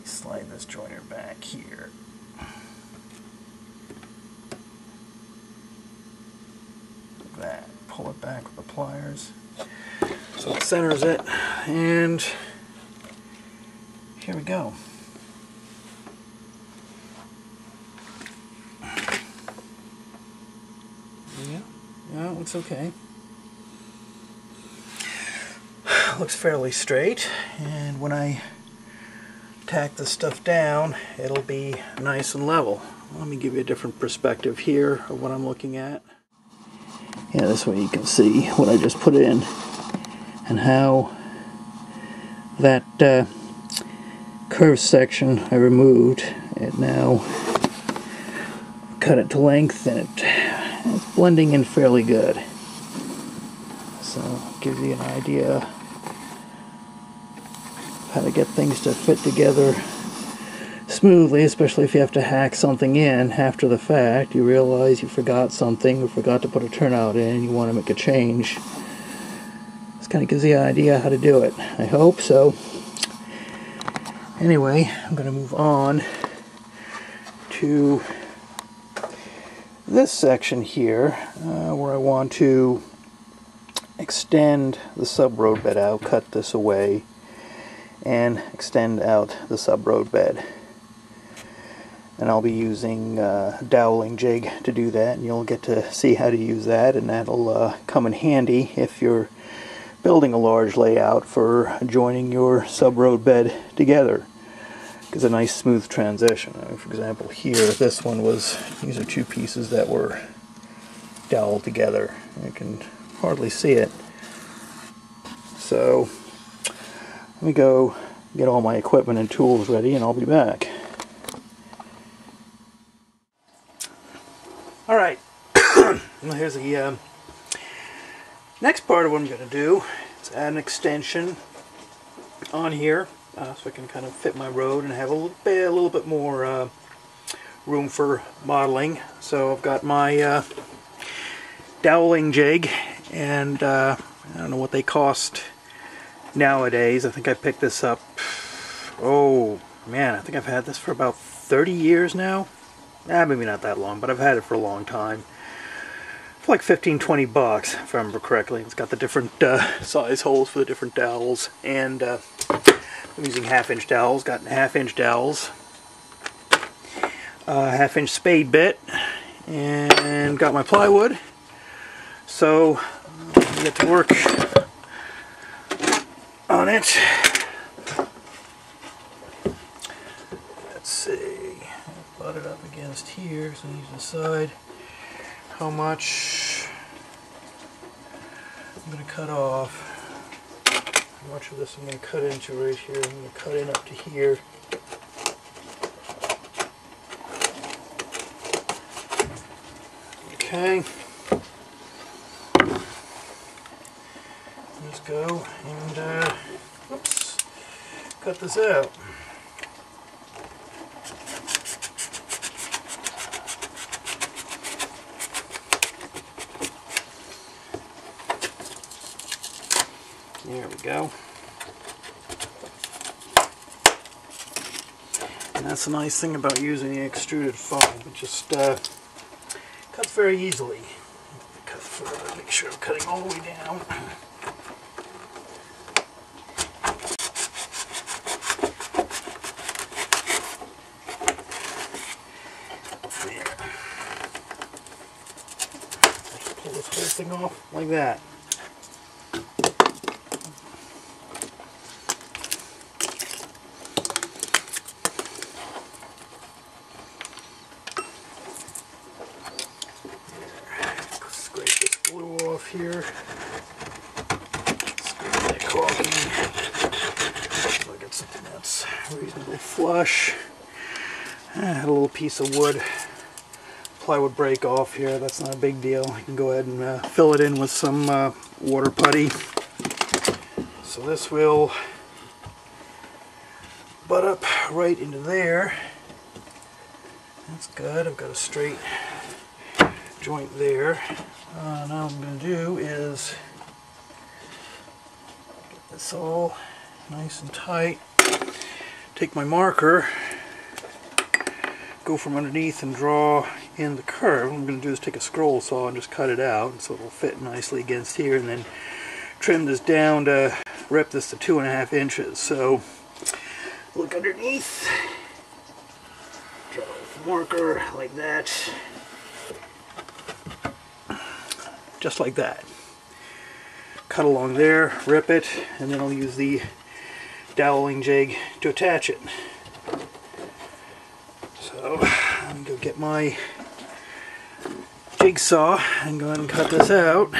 slide this joiner back here. Like that. Pull it back with the pliers so it centers it, and here we go. Yeah, it looks okay. Looks fairly straight, and when I tack this stuff down, it'll be nice and level. Let me give you a different perspective here of what I'm looking at. Yeah, this way you can see what I just put in and how that curved section I removed. It now cut it to length, and it's blending in fairly good. So it gives you an idea how to get things to fit together smoothly, especially if you have to hack something in after the fact. You realize you forgot something, or forgot to put a turnout in, and you want to make a change. This kind of gives you an idea how to do it. I hope so. Anyway, I'm going to move on to this section here, where I want to extend the sub-road bed out, cut this away, and extend out the sub-road bed. And I'll be using doweling jig to do that, and you'll get to see how to use that, and that'll come in handy if you're building a large layout for joining your sub-road bed together. Gives a nice smooth transition. For example, here, these are two pieces that were doweled together. You can hardly see it. So let me go get all my equipment and tools ready, and I'll be back. Alright, well, here's the next part of what I'm going to do. Is add an extension on here so I can kind of fit my road and have a little bit more room for modeling. So I've got my doweling jig, and I don't know what they cost nowadays. I think I picked this up, oh man, I think I've had this for about 30 years now. Maybe not that long, but I've had it for a long time. For like 15-20 bucks, if I remember correctly. It's got the different size holes for the different dowels, and I'm using half-inch dowels. Got half-inch dowels, half-inch spade bit, and got my plywood. So I'll get to work on it. Let's see. Butt it up against here, so you can decide how much I'm going to cut off. How much of this I'm going to cut into right here. I'm going to cut in up to here. Okay. Let's go and whoops, cut this out. There we go. And that's the nice thing about using the extruded foam. It just cuts very easily. Cut further, make sure I'm cutting all the way down. There. Just pull this whole thing off like that. Here, scrape that caulking so I get something that's reasonably flush. I had a little piece of wood, plywood break off here. That's not a big deal. I can go ahead and fill it in with some water putty. So this will butt up right into there. That's good. I've got a straight joint there. Now what I'm going to do is get this all nice and tight. take my marker, go from underneath and draw in the curve. What I'm going to do is take a scroll saw and just cut it out so it'll fit nicely against here, and then trim this down to rep this to 2.5 inches. So look underneath, draw with the marker like that, just like that. Cut along there, rip it, and then I'll use the doweling jig to attach it. So I'm going to go get my jigsaw and go ahead and cut this out.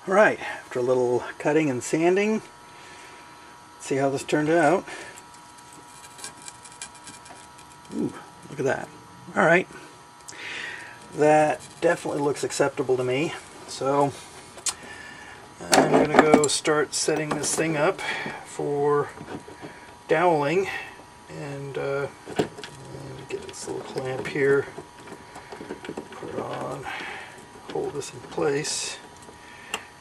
Alright, after a little cutting and sanding, let's see how this turned out. Ooh, look at that. Alright, that definitely looks acceptable to me. So I'm going to go start setting this thing up for doweling, and get this little clamp here, put it on, hold this in place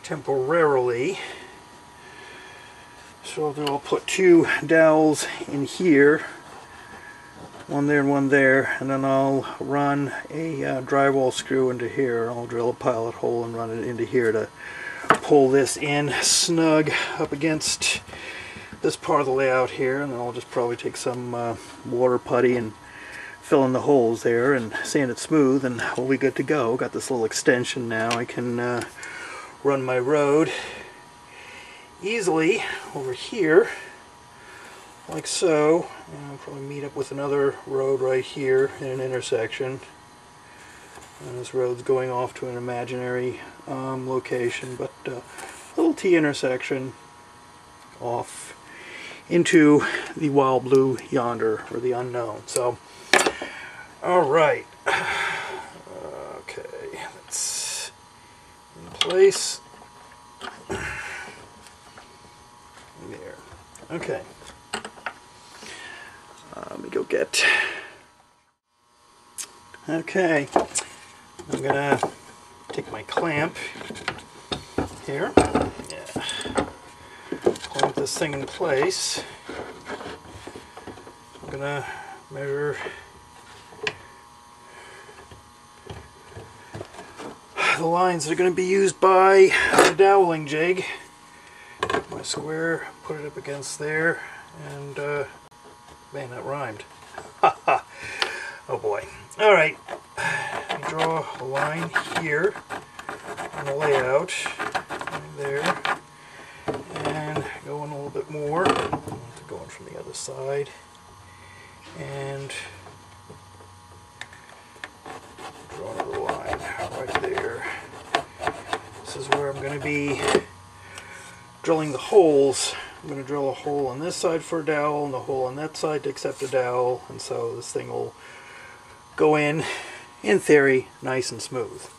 temporarily. So I'll put 2 dowels in here, one there and one there, and then I'll run a drywall screw into here. I'll drill a pilot hole and run it into here to pull this in snug up against this part of the layout here, and then I'll just probably take some water putty and fill in the holes there and sand it smooth, and we'll be good to go. Got this little extension now. I can run my road easily over here like so, and I'll probably meet up with another road right here in an intersection, and this road's going off to an imaginary location, but little T intersection off into the wild blue yonder, or the unknown. So alright, okay, that's in place there. Okay, let me go get, okay, I'm gonna take my clamp here, yeah, clamp this thing in place. I'm gonna measure the lines that are going to be used by the doweling jig. Take my square, put it up against there, and man, that rhymed. Oh boy. Alright, draw a line here on the layout, right there, and go in a little bit more, going from the other side, and draw another line right there. This is where I'm going to be drilling the holes. I'm going to drill a hole on this side for a dowel and a hole on that side to accept a dowel, and so this thing will go in theory, nice and smooth.